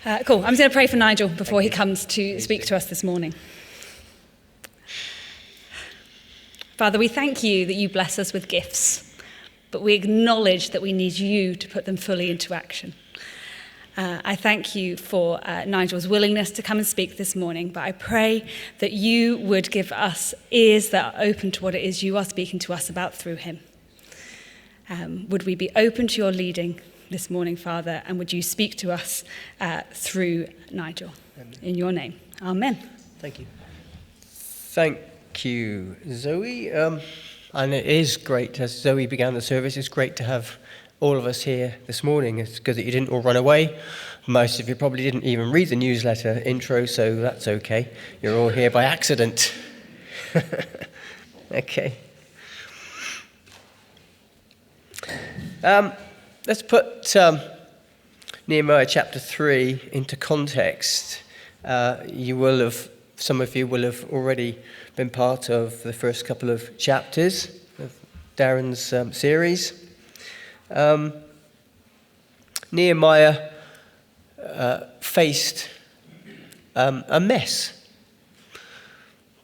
Cool. I'm just going to pray for Nigel before he comes to speak to us this morning. Father, we thank you that you bless us with gifts, but we acknowledge that we need you to put them fully into action. I thank you for Nigel's willingness to come and speak this morning, but I pray that you would give us ears that are open to what it is you are speaking to us about through him. Would we be open to your leading this morning, Father, and would you speak to us through Nigel? Amen. In your name. Amen. Thank you. Thank you, Zoe. And it is great, as Zoe began the service, it's great to have all of us here this morning. It's good that you didn't all run away. Most of you probably didn't even read the newsletter intro, so that's okay. You're all here by accident. Okay. Let's put Nehemiah Chapter 3 into context. Some of you will have already been part of the first couple of chapters of Darren's series. Nehemiah faced a mess,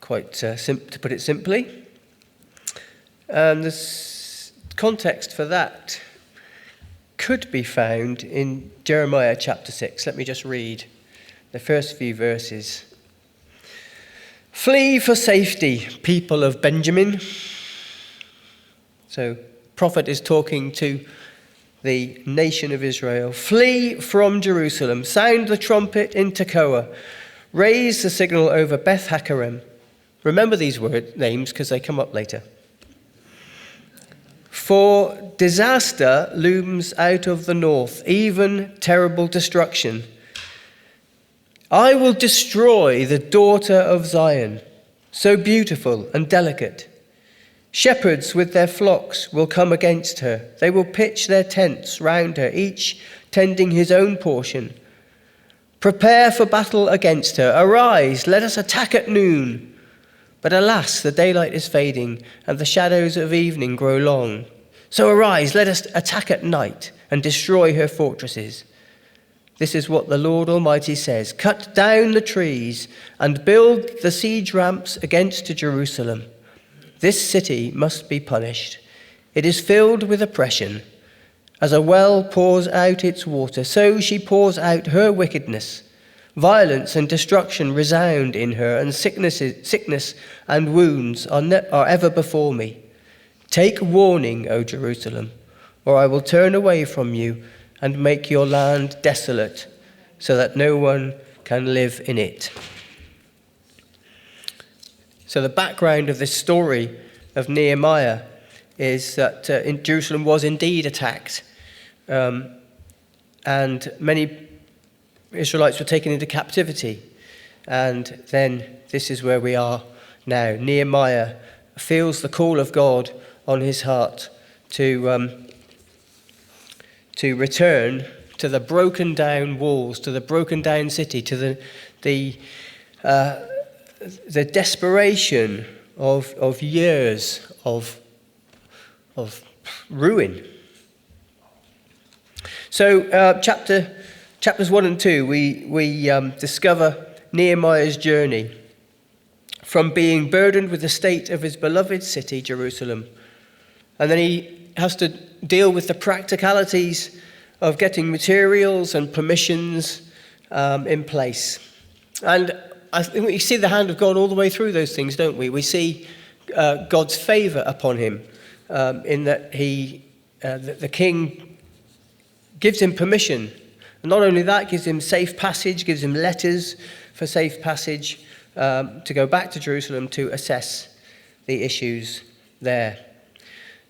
quite to put it simply. And the context for that could be found in Jeremiah chapter 6. Let me just read the first few verses. Flee for safety, people of Benjamin. So, prophet is talking to the nation of Israel. Flee from Jerusalem. Sound the trumpet in Tekoa. Raise the signal over Beth Hakkerem. Remember these names because they come up later. For disaster looms out of the north, even terrible destruction. I will destroy the daughter of Zion, so beautiful and delicate. Shepherds with their flocks will come against her. They will pitch their tents round her, each tending his own portion. Prepare for battle against her. Arise, let us attack at noon. But alas, the daylight is fading, and the shadows of evening grow long. So arise, let us attack at night, and destroy her fortresses. This is what the Lord Almighty says. Cut down the trees, and build the siege ramps against Jerusalem. This city must be punished. It is filled with oppression. As a well pours out its water, so she pours out her wickedness. Violence and destruction resound in her, and sickness and wounds are ever before me. Take warning, O Jerusalem, or I will turn away from you and make your land desolate, so that no one can live in it. So the background of this story of Nehemiah is that Jerusalem was indeed attacked, and many Israelites were taken into captivity. And then this is where we are now. Nehemiah feels the call of God on his heart to return to the broken down walls, to the broken down city, to the desperation of years of ruin. So chapters 1 and 2, we discover Nehemiah's journey from being burdened with the state of his beloved city, Jerusalem. And then he has to deal with the practicalities of getting materials and permissions in place. And I think we see the hand of God all the way through those things, don't we? We see God's favour upon him in that the king gives him permission. And not only that, gives him safe passage, gives him letters for safe passage to go back to Jerusalem to assess the issues there.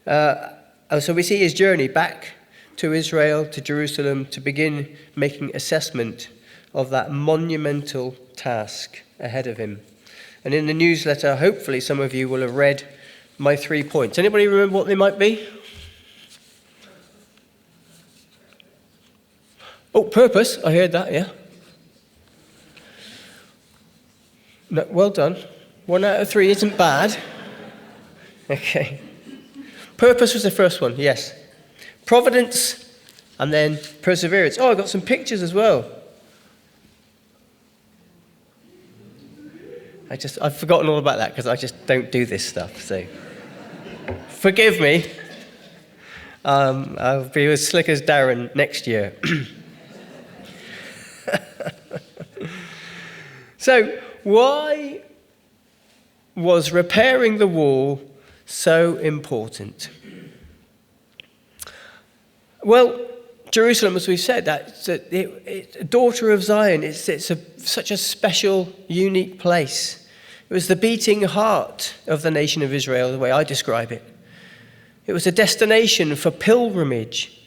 So we see his journey back to Israel, to Jerusalem, to begin making assessment of that monumental task ahead of him. And in the newsletter, hopefully some of you will have read my 3 points. Anybody remember what they might be? Oh, purpose. I heard that, yeah. No, well done. 1 out of 3 isn't bad. Okay. Purpose was the first one, yes. Providence, and then perseverance. Oh, I got some pictures as well. I've forgotten all about that because I just don't do this stuff. So forgive me. I'll be as slick as Darren next year. So why was repairing the wall so important? Well, Jerusalem, as we've said, that's a daughter of Zion. It's such a special, unique place. It was the beating heart of the nation of Israel, the way I describe it. It was a destination for pilgrimage,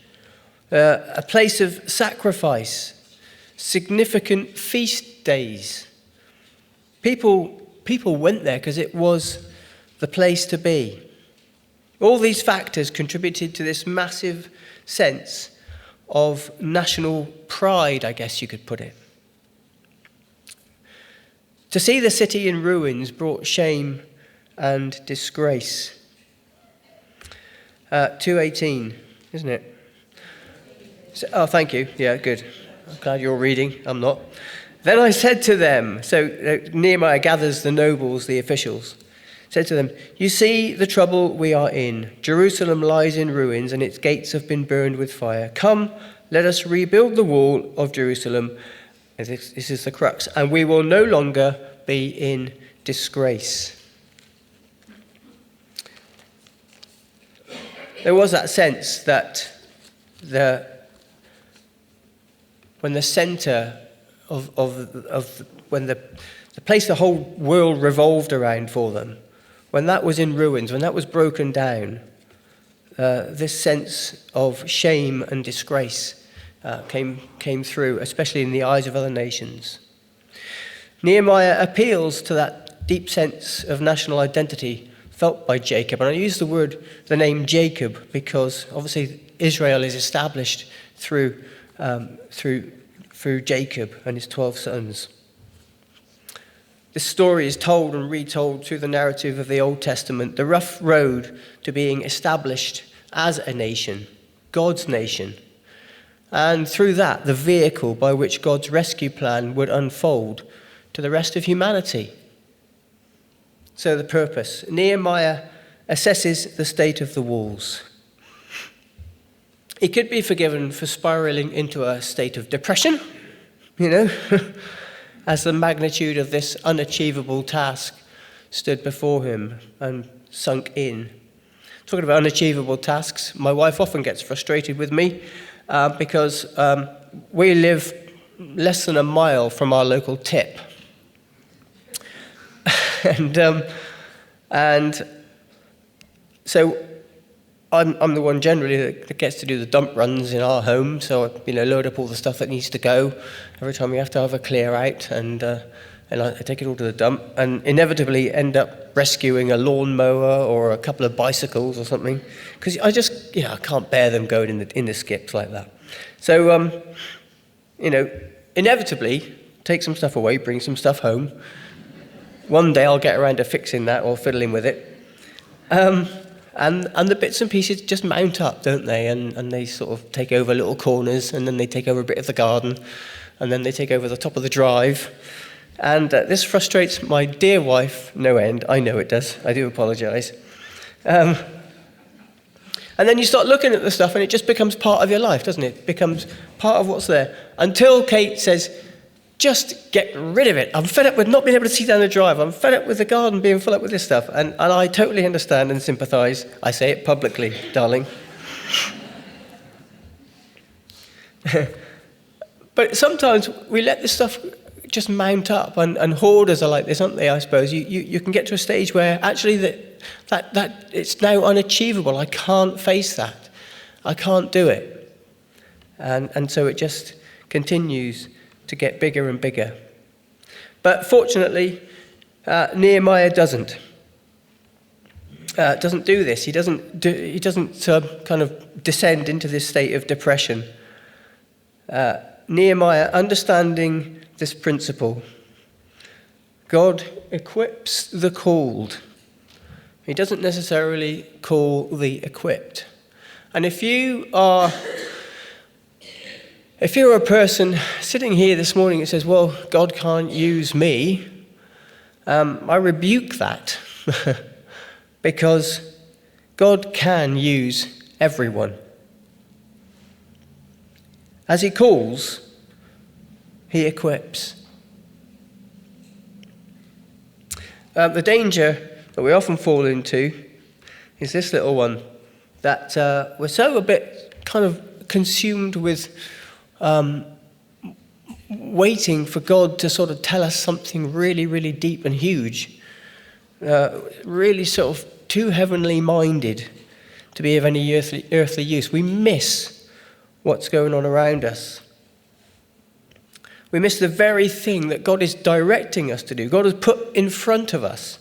a place of sacrifice, significant feast days. People went there because it was the place to be. All these factors contributed to this massive sense of national pride, I guess you could put it. To see the city in ruins brought shame and disgrace. 2:18, isn't it? Oh, thank you. Yeah, good. I'm glad you're reading. I'm not. Then I said to them, so Nehemiah gathers the nobles, the officials, said to them, "You see the trouble we are in. Jerusalem lies in ruins and its gates have been burned with fire. Come, let us rebuild the wall of Jerusalem." This is the crux. "And we will no longer be in disgrace." There was that sense that when the centre when the place the whole world revolved around for them, when that was in ruins, when that was broken down, this sense of shame and disgrace came through, especially in the eyes of other nations. Nehemiah appeals to that deep sense of national identity felt by Jacob. And I use the name Jacob because obviously Israel is established through Jacob and his 12 sons. This story is told and retold through the narrative of the Old Testament, the rough road to being established as a nation, God's nation. And through that, the vehicle by which God's rescue plan would unfold to the rest of humanity. So the purpose. Nehemiah assesses the state of the walls. He could be forgiven for spiraling into a state of depression, as the magnitude of this unachievable task stood before him and sunk in. Talking about unachievable tasks, my wife often gets frustrated with me because we live less than a mile from our local tip. And so I'm the one generally that gets to do the dump runs in our home. So I load up all the stuff that needs to go. Every time we have to have a clear out, and I take it all to the dump, and inevitably end up rescuing a lawnmower or a couple of bicycles or something, because I just I can't bear them going in the skips like that. So inevitably take some stuff away, bring some stuff home. One day I'll get around to fixing that or fiddling with it. And the bits and pieces just mount up, don't they? And they sort of take over little corners, and then they take over a bit of the garden, and then they take over the top of the drive. And this frustrates my dear wife no end. I know it does. I do apologise. And then you start looking at the stuff, and it just becomes part of your life, doesn't it? It becomes part of what's there. Until Kate says, "Just get rid of it. I'm fed up with not being able to see down the drive. I'm fed up with the garden being full up with this stuff." And I totally understand and sympathise. I say it publicly, darling. But sometimes we let this stuff just mount up, and hoarders are like this, aren't they, I suppose? You can get to a stage where actually that it's now unachievable. I can't face that. I can't do it. And so it just continues to get bigger and bigger. But fortunately, Nehemiah doesn't do this. He doesn't kind of descend into this state of depression. Nehemiah, understanding this principle, God equips the called. He doesn't necessarily call the equipped. And if you're a person sitting here this morning that says, "Well, God can't use me," I rebuke that because God can use everyone. As he calls, he equips. The danger that we often fall into is this little one, that we're so a bit kind of consumed with waiting for God to sort of tell us something really, really deep and huge, really sort of too heavenly minded to be of any earthly use. We miss what's going on around us. We miss the very thing that God is directing us to do. God has put in front of us,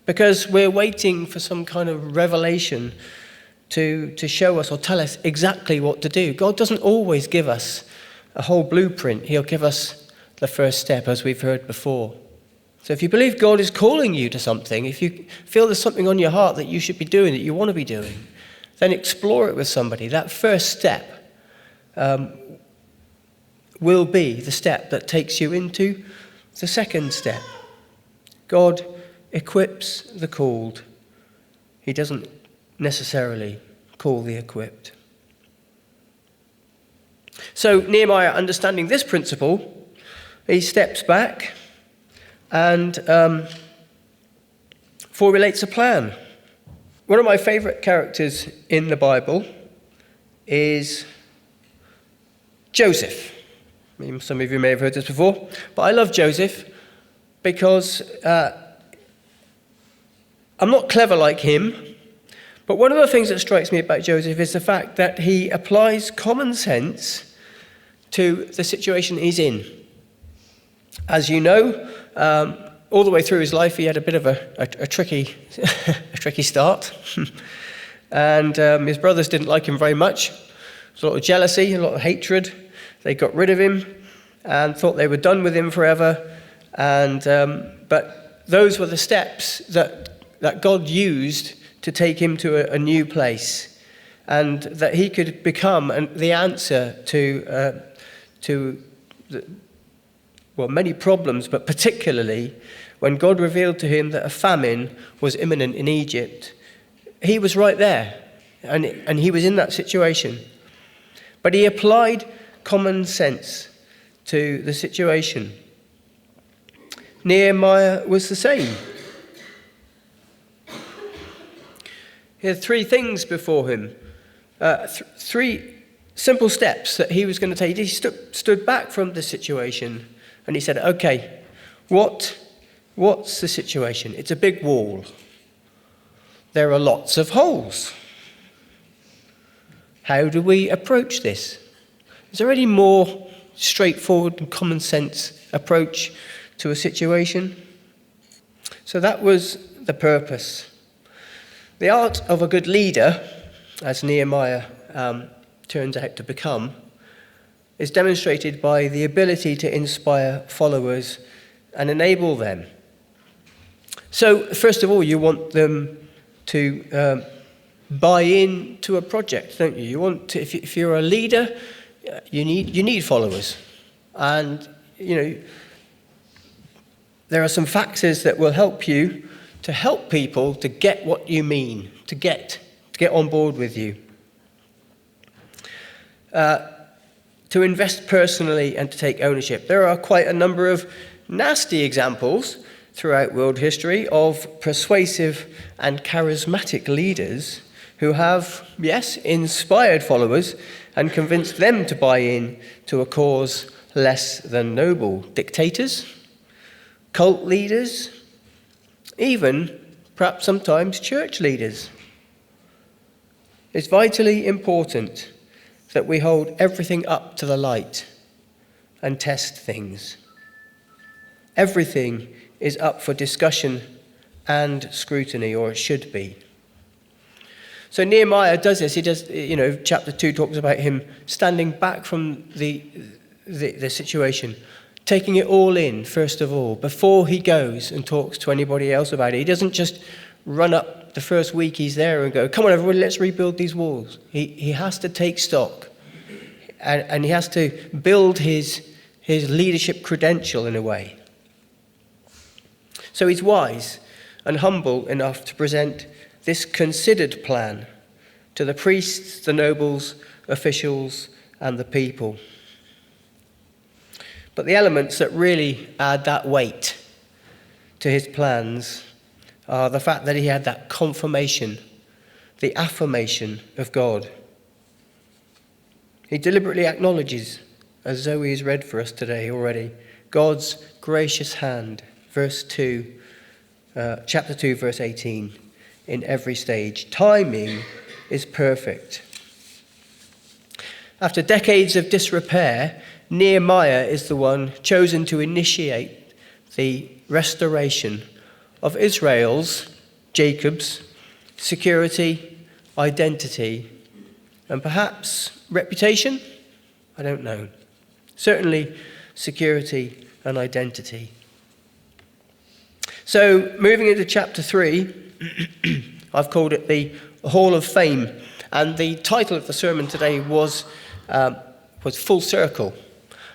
because we're waiting for some kind of revelation to show us or tell us exactly what to do. God doesn't always give us a whole blueprint. He'll give us the first step, as we've heard before. So if you believe God is calling you to something, if you feel there's something on your heart that you should be doing, that you want to be doing, then explore it with somebody. That first step will be the step that takes you into the second step. God equips the called. He doesn't necessarily call the equipped. So Nehemiah, understanding this principle, he steps back and formulates a plan. One of my favourite characters in the Bible is Joseph. I mean, some of you may have heard this before, but I love Joseph because I'm not clever like him, but one of the things that strikes me about Joseph is the fact that he applies common sense to the situation he's in. As you know, all the way through his life, he had a bit of a tricky start. And his brothers didn't like him very much. There was a lot of jealousy, a lot of hatred. They got rid of him and thought they were done with him forever. And but those were the steps that God used to take him to a new place, and that he could become the answer to many problems, but particularly when God revealed to him that a famine was imminent in Egypt. He was right there, and he was in that situation. But he applied common sense to the situation. Nehemiah was the same. He had three things before him, three simple steps that he was going to take. He stood back from the situation and he said, okay, what's the situation? It's a big wall. There are lots of holes. How do we approach this? Is there any more straightforward and common sense approach to a situation? So that was the purpose. The art of a good leader, as Nehemiah turns out to become, is demonstrated by the ability to inspire followers and enable them. So, first of all, you want them to buy into a project, don't you? You want to, if you're a leader, you need followers, and there are some factors that will help you to help people to get what you mean, to get on board with you. To invest personally and to take ownership. There are quite a number of nasty examples throughout world history of persuasive and charismatic leaders who have, yes, inspired followers and convinced them to buy in to a cause less than noble. Dictators, cult leaders, even perhaps sometimes church leaders. It's vitally important that we hold everything up to the light and test things. Everything is up for discussion and scrutiny, or it should be. So Nehemiah does this. He does, chapter 2 talks about him standing back from the situation, taking it all in, first of all, before he goes and talks to anybody else about it. He doesn't just run up the first week he's there and go, come on, everybody, let's rebuild these walls. He has to take stock, and he has to build his leadership credential in a way. So So he's wise and humble enough to present this considered plan to the priests, the nobles, officials, and the people. But the elements that really add that weight to his plans are the fact that he had that confirmation, the affirmation of God. He deliberately acknowledges, as Zoe has read for us today already, God's gracious hand, chapter 2, verse 18, in every stage. Timing is perfect. After decades of disrepair, Nehemiah is the one chosen to initiate the restoration of Israel's, Jacob's, security, identity, and perhaps reputation? I don't know. Certainly security and identity. So, moving into chapter 3, I've called it the Hall of Fame, and the title of the sermon today was Full Circle,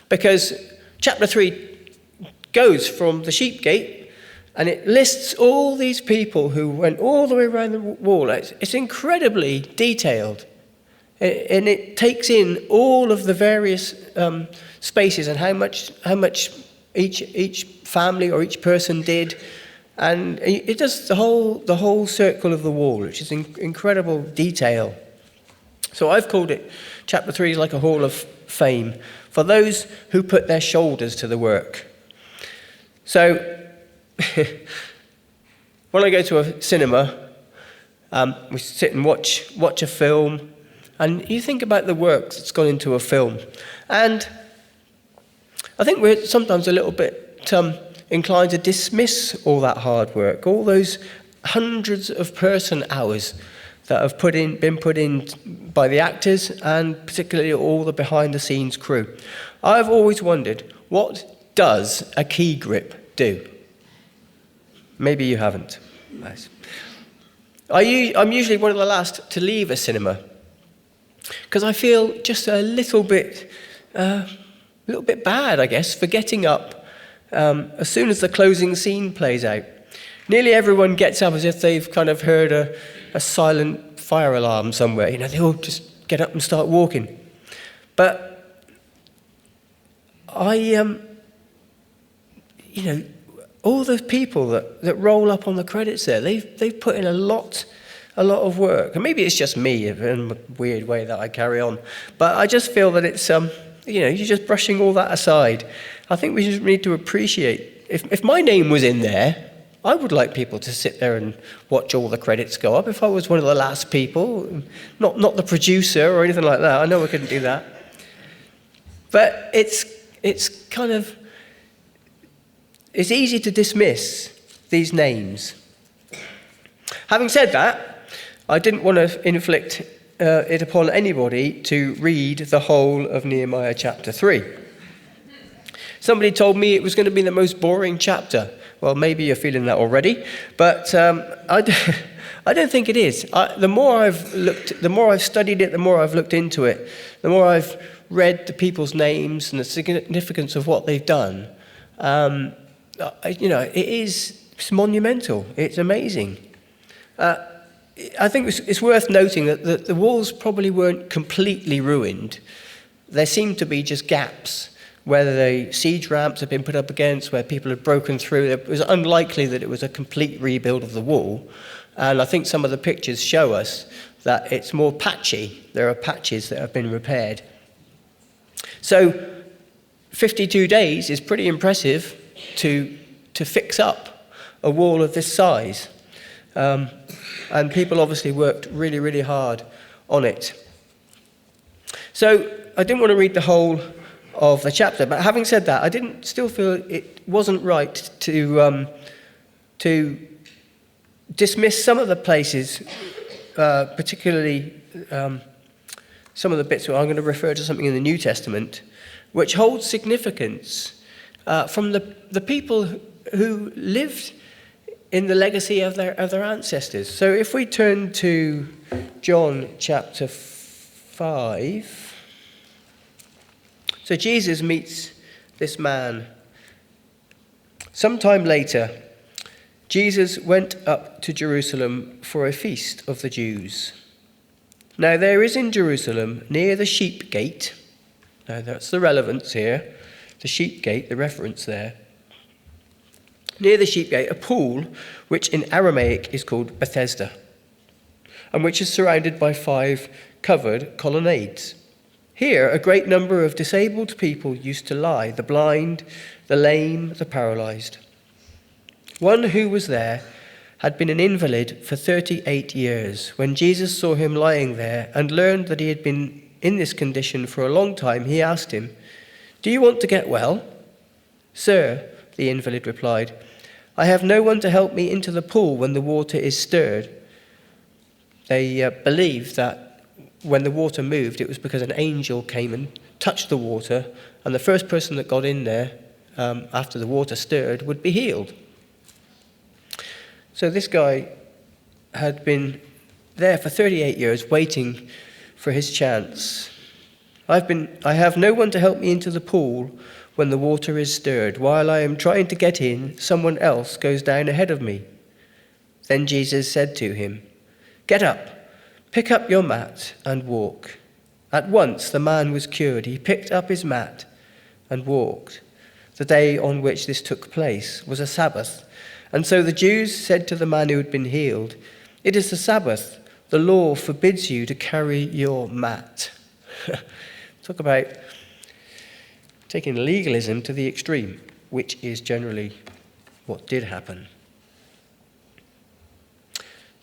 because chapter 3 goes from the sheep gate and it lists all these people who went all the way around the wall. It's incredibly detailed, and it takes in all of the various spaces and how much each family or each person did, and it does the whole circle of the wall, which is incredible detail. So I've called it, chapter 3 is like a hall of fame for those who put their shoulders to the work. So when I go to a cinema, we sit and watch a film, and you think about the work that's gone into a film. And I think we're sometimes a little bit inclined to dismiss all that hard work, all those hundreds of person hours that have been put in by the actors, and particularly all the behind-the-scenes crew. I've always wondered, what does a key grip do? Maybe you haven't. Nice. I'm usually one of the last to leave a cinema because I feel just a little bit bad, I guess, for getting up as soon as the closing scene plays out. Nearly everyone gets up as if they've kind of heard a silent fire alarm somewhere. They all just get up and start walking. But all the people that roll up on the credits there, they've put in a lot of work. And maybe it's just me in a weird way that I carry on. But I just feel that it's, you're just brushing all that aside. I think we just need to appreciate, if my name was in there, I would like people to sit there and watch all the credits go up. If I was one of the last people, not the producer or anything like that, I know I couldn't do that. But it's easy to dismiss these names. Having said that, I didn't want to inflict it upon anybody to read the whole of Nehemiah chapter 3. Somebody told me it was going to be the most boring chapter. Well, maybe you're feeling that already, but I don't think it is. The more I've studied it, the more I've looked into it, the more I've read the people's names and the significance of what they've done. It's monumental. It's amazing. I think it's worth noting that the walls probably weren't completely ruined. There seemed to be just gaps where the siege ramps had been put up against, where people had broken through. It was unlikely that it was a complete rebuild of the wall. And I think some of the pictures show us that it's more patchy. There are patches that have been repaired. So 52 days is pretty impressive to fix up a wall of this size. And people obviously worked really, really hard on it. So I didn't want to read the whole of the chapter, but having said that, I still feel it wasn't right to dismiss some of the places, particularly some of the bits where I'm going to refer to something in the New Testament, which holds significance from the people who lived in the legacy of their ancestors. So if we turn to John chapter 5, so Jesus meets this man. Sometime later, Jesus went up to Jerusalem for a feast of the Jews. Now there is in Jerusalem, near the sheep gate, now that's the relevance here, the sheep gate, the reference there, near the sheep gate, a pool which in Aramaic is called Bethesda, and which is surrounded by 5 covered colonnades. Here a great number of disabled people used to lie, the blind, the lame, the paralyzed. One who was there had been an invalid for 38 years. When Jesus saw him lying there and learned that he had been in this condition for a long time, he asked him, "Do you want to get well?" "Sir," the invalid replied, "I have no one to help me into the pool when the water is stirred." They believed that when the water moved, it was because an angel came and touched the water, and the first person that got in there after the water stirred would be healed. So this guy had been there for 38 years waiting for his chance. I have no one to help me into the pool when the water is stirred. While I am trying to get in, someone else goes down ahead of me. Then Jesus said to him, "Get up, pick up your mat and walk." At once the man was cured. He picked up his mat and walked. The day on which this took place was a Sabbath. And so the Jews said to the man who had been healed, "It is the Sabbath. The law forbids you to carry your mat." Talk about taking legalism to the extreme, which is generally what did happen.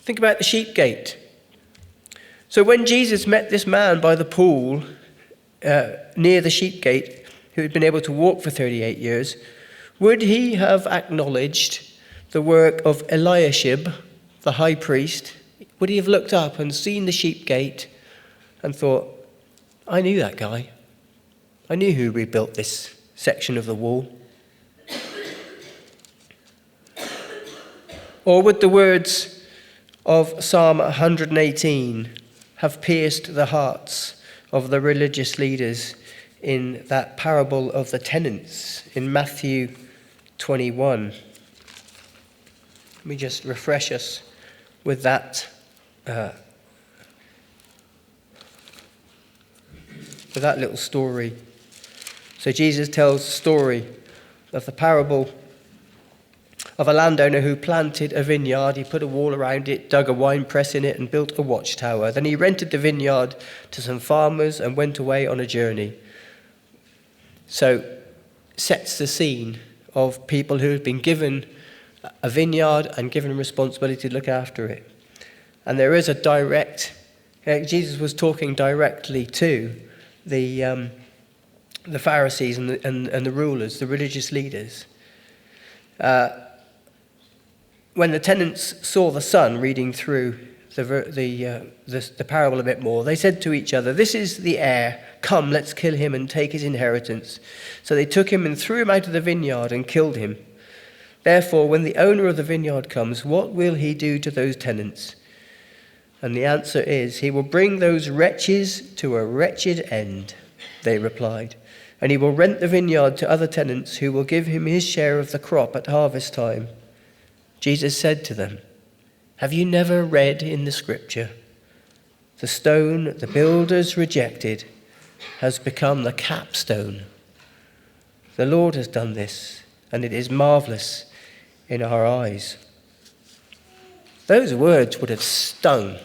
Think about the sheep gate. So when Jesus met this man by the pool near the sheep gate, who had been able to walk for 38 years, would he have acknowledged the work of Eliashib, the high priest? Would he have looked up and seen the sheep gate and thought, "I knew that guy. I knew who rebuilt this section of the wall"? Or would the words of Psalm 118 have pierced the hearts of the religious leaders in that parable of the tenants in Matthew 21? Let me just refresh us with that little story. So Jesus tells the story of the parable of a landowner who planted a vineyard. He put a wall around it, dug a wine press in it, and built a watchtower. Then he rented the vineyard to some farmers and went away on a journey. So sets the scene of people who had been given a vineyard and given responsibility to look after it. And there is a direct, Jesus was talking directly to the Pharisees and the rulers, the religious leaders. When the tenants saw the son, reading through the parable a bit more, they said to each other, "This is the heir. Come, let's kill him and take his inheritance." So they took him and threw him out of the vineyard and killed him. Therefore, when the owner of the vineyard comes, what will he do to those tenants? And the answer is, "He will bring those wretches to a wretched end," they replied. "And he will rent the vineyard to other tenants who will give him his share of the crop at harvest time." Jesus said to them, "Have you never read in the scripture, the stone the builders rejected has become the capstone? The Lord has done this, and it is marvelous in our eyes." Those words would have stung.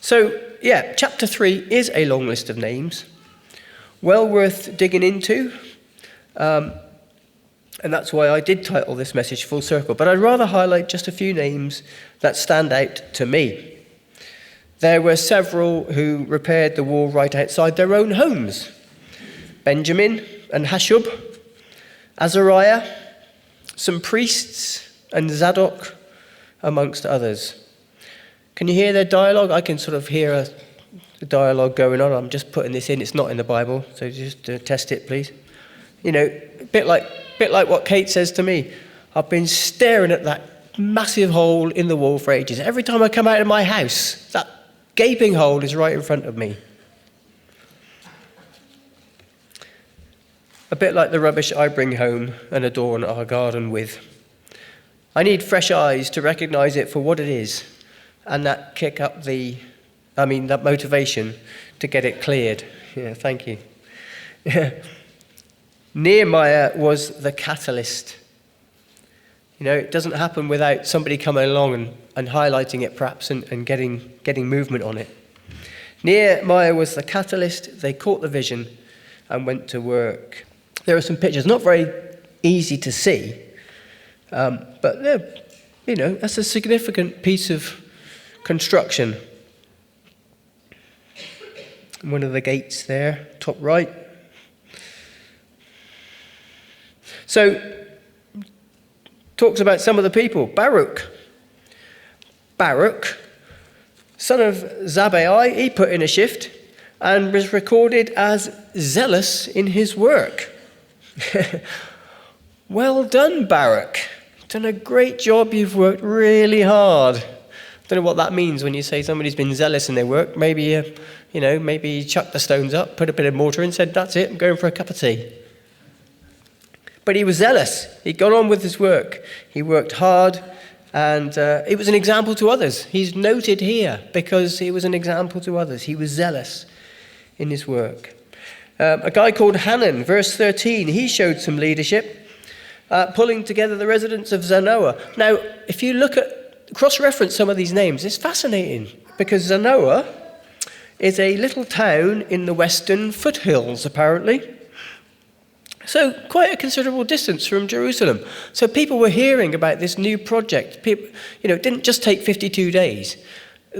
So, chapter 3 is a long list of names, well worth digging into. And that's why I did title this message Full Circle. But I'd rather highlight just a few names that stand out to me. There were several who repaired the wall right outside their own homes. Benjamin and Hashub, Azariah, some priests, and Zadok, amongst others. Can you hear their dialogue? I can sort of hear the dialogue going on. I'm just putting this in. It's not in the Bible, so just test it, please. You know, a bit like what Kate says to me. I've been staring at that massive hole in the wall for ages. Every time I come out of my house, that gaping hole is right in front of me. a bit like the rubbish I bring home and adorn our garden with. I need fresh eyes to recognize it for what it is, and that that motivation to get it cleared. Yeah, thank you. Nehemiah was the catalyst. It doesn't happen without somebody coming along and highlighting it perhaps and getting movement on it. Nehemiah was the catalyst. They caught the vision and went to work. There are some pictures, not very easy to see, but that's a significant piece of construction. One of the gates there, top right. So, talks about some of the people. Baruch, son of Zabbai, he put in a shift and was recorded as zealous in his work. Well done, Baruch. Done a great job. You've worked really hard. Don't know what that means when you say somebody's been zealous in their work. Maybe he chucked the stones up, put a bit of mortar in, said, "That's it, I'm going for a cup of tea." But he was zealous. He'd gone on with his work. He worked hard, and it was an example to others. He's noted here because he was an example to others. He was zealous in his work. A guy called Hanan, verse 13, he showed some leadership, pulling together the residents of Zanoah. Now, if you cross-reference some of these names, it's fascinating because Zanoah is a little town in the western foothills, apparently. So quite a considerable distance from Jerusalem. So people were hearing about this new project. It didn't just take 52 days.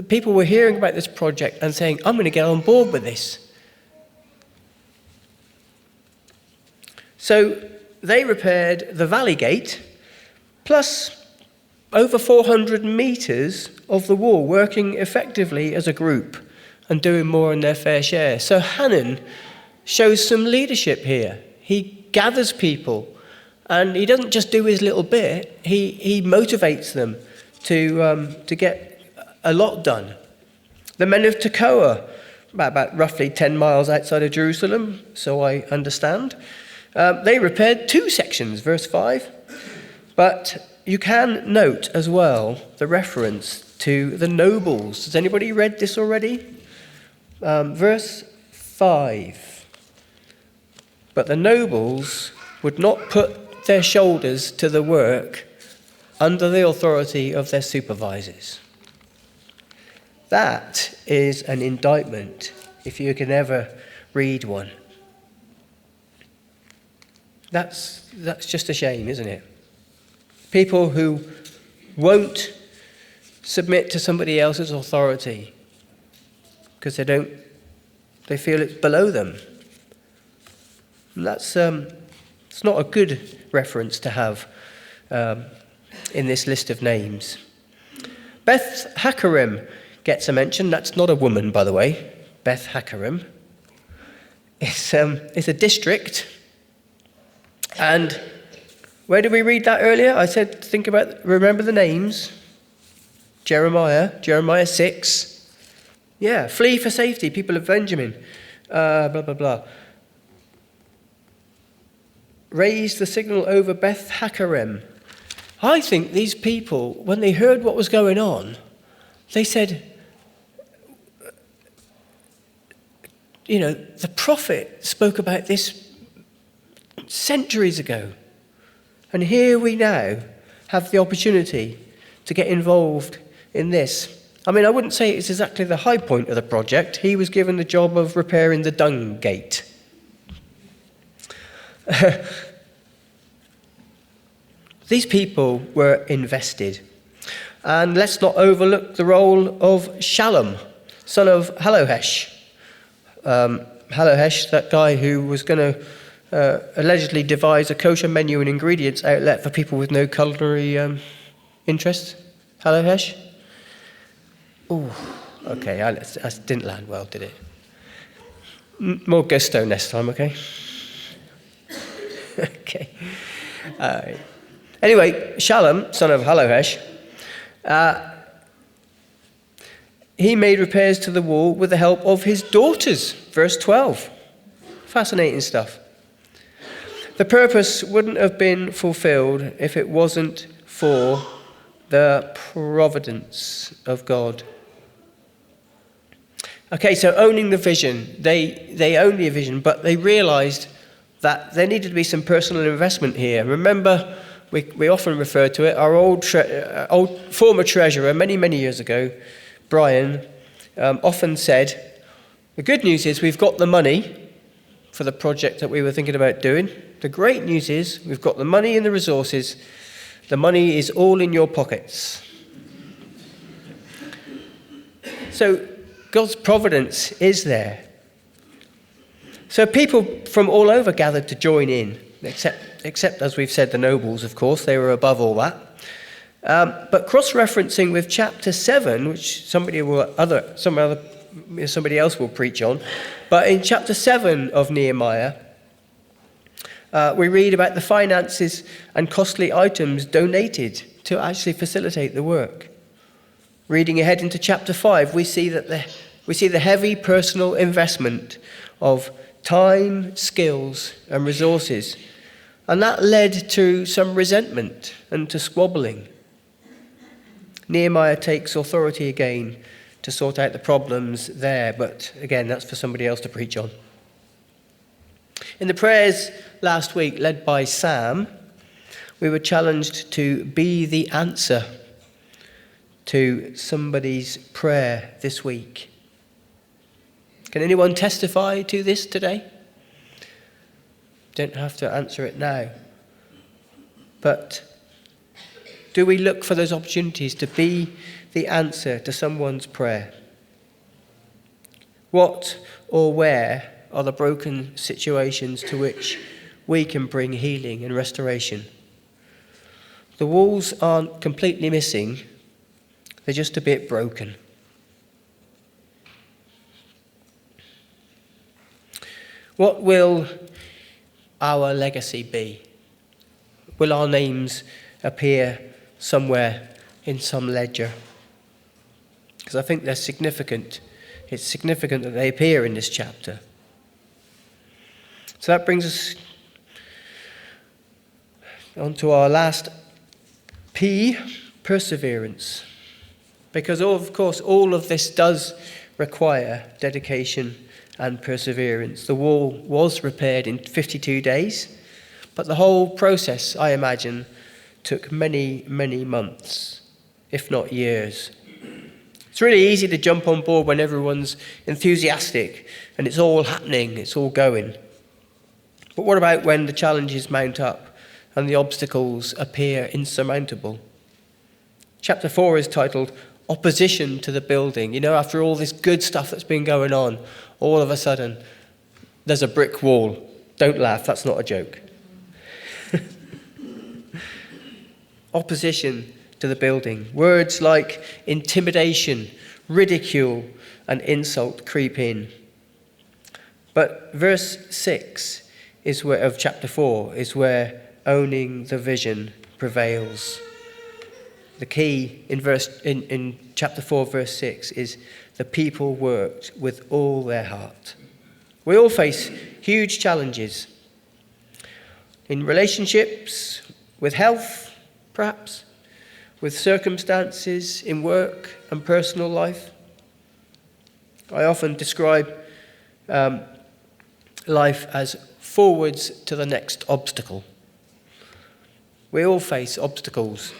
People were hearing about this project and saying, "I'm going to get on board with this." So they repaired the valley gate, plus over 400 meters of the wall, working effectively as a group and doing more than their fair share. So Hanan shows some leadership here. He gathers people, and he doesn't just do his little bit. He motivates them to get a lot done. The men of Tekoa, about roughly 10 miles outside of Jerusalem, so I understand, they repaired 2 sections, verse 5. But you can note as well the reference to the nobles. Has anybody read this already? Verse 5. But the nobles would not put their shoulders to the work under the authority of their supervisors. That is an indictment, if you can ever read one. That's just a shame, isn't it? People who won't submit to somebody else's authority because they feel it's below them. And it's not a good reference to have in this list of names. Beth Hackerem gets a mention. That's not a woman, by the way. Beth Hackerem. It's a district. And where did we read that earlier? I said, remember the names. Jeremiah 6. Yeah, flee for safety, people of Benjamin. Blah, blah, blah. Raised the signal over Beth Hackerem. I think these people, when they heard what was going on, they said, the prophet spoke about this centuries ago. And here we now have the opportunity to get involved in this. I mean, I wouldn't say it's exactly the high point of the project. He was given the job of repairing the dung gate. These people were invested. And let's not overlook the role of Shallum, son of Halohesh. Halohesh, that guy who was going to allegedly devise a kosher menu and ingredients outlet for people with no culinary interest. Halohesh? Oh, okay, I didn't land well, did it? More gusto next time, okay? Okay. Anyway, Shallum, son of Halohesh, he made repairs to the wall with the help of his daughters. Verse 12. Fascinating stuff. The purpose wouldn't have been fulfilled if it wasn't for the providence of God. Okay, so owning the vision. They owned the vision, but they realized that there needed to be some personal investment here. Remember, we often refer to it, our old former treasurer, many, many years ago, Brian, often said, the good news is we've got the money for the project that we were thinking about doing. The great news is we've got the money and the resources. The money is all in your pockets. So God's providence is there. So people from all over gathered to join in, except as we've said, the nobles, of course, they were above all that. But cross-referencing with chapter 7, which somebody else will preach on, but in chapter 7 of Nehemiah, we read about the finances and costly items donated to actually facilitate the work. Reading ahead into chapter 5, we see the heavy personal investment of time, skills, and resources. And that led to some resentment and to squabbling. Nehemiah takes authority again to sort out the problems there, but again, that's for somebody else to preach on. In the prayers last week, led by Sam, we were challenged to be the answer to somebody's prayer this week. Can anyone testify to this today? Don't have to answer it now. But do we look for those opportunities to be the answer to someone's prayer? What or where are the broken situations to which we can bring healing and restoration? The walls aren't completely missing, they're just a bit broken. What will our legacy be? Will our names appear somewhere in some ledger? Because I think they're significant. It's significant that they appear in this chapter. So that brings us on to our last P, perseverance. Because, of course, all of this does require dedication and perseverance. The wall was repaired in 52 days, but the whole process, I imagine, took many, many months, if not years. It's really easy to jump on board when everyone's enthusiastic and it's all happening, it's all going. But what about when the challenges mount up and the obstacles appear insurmountable? Chapter 4 is titled Opposition to the Building. You know, after all this good stuff that's been going on, all of a sudden, there's a brick wall. Don't laugh, that's not a joke. Opposition to the building. Words like intimidation, ridicule, and insult creep in. But verse 6 of chapter 4 is where owning the vision prevails. The key in chapter 4, verse 6 is the people worked with all their heart. We all face huge challenges in relationships, with health, perhaps, with circumstances, in work and personal life. I often describe life as forwards to the next obstacle. We all face obstacles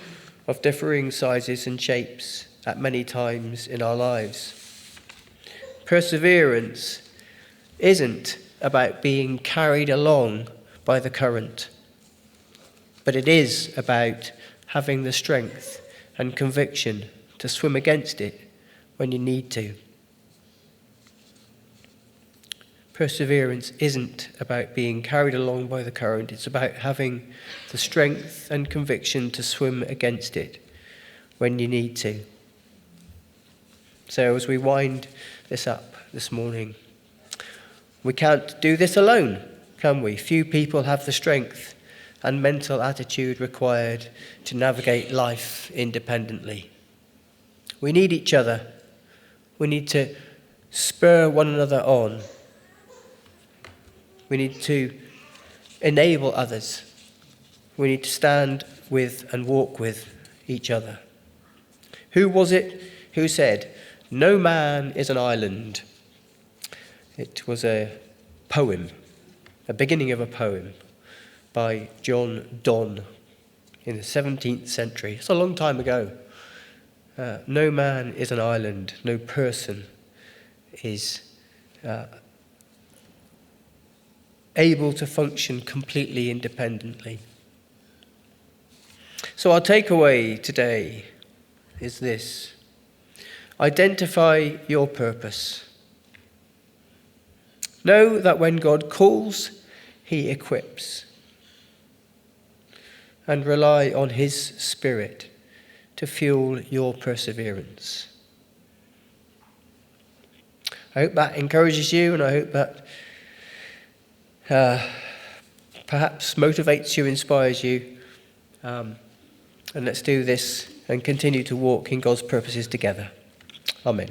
of differing sizes and shapes at many times in our lives. Perseverance isn't about being carried along by the current, but it is about having the strength and conviction to swim against it when you need to. Perseverance isn't about being carried along by the current. It's about having the strength and conviction to swim against it when you need to. So as we wind this up this morning, we can't do this alone, can we? Few people have the strength and mental attitude required to navigate life independently. We need each other. We need to spur one another on. We need to enable others. We need to stand with and walk with each other. Who was it who said, "No man is an island"? It was a poem, a beginning of a poem by John Donne in the 17th century. It's a long time ago. No man is an island. No person is able to function completely independently. So our takeaway today is this: identify your purpose. Know that when God calls, he equips. And rely on his Spirit to fuel your perseverance. I hope that encourages you, and I hope that perhaps motivates you, inspires you. And let's do this and continue to walk in God's purposes together. Amen.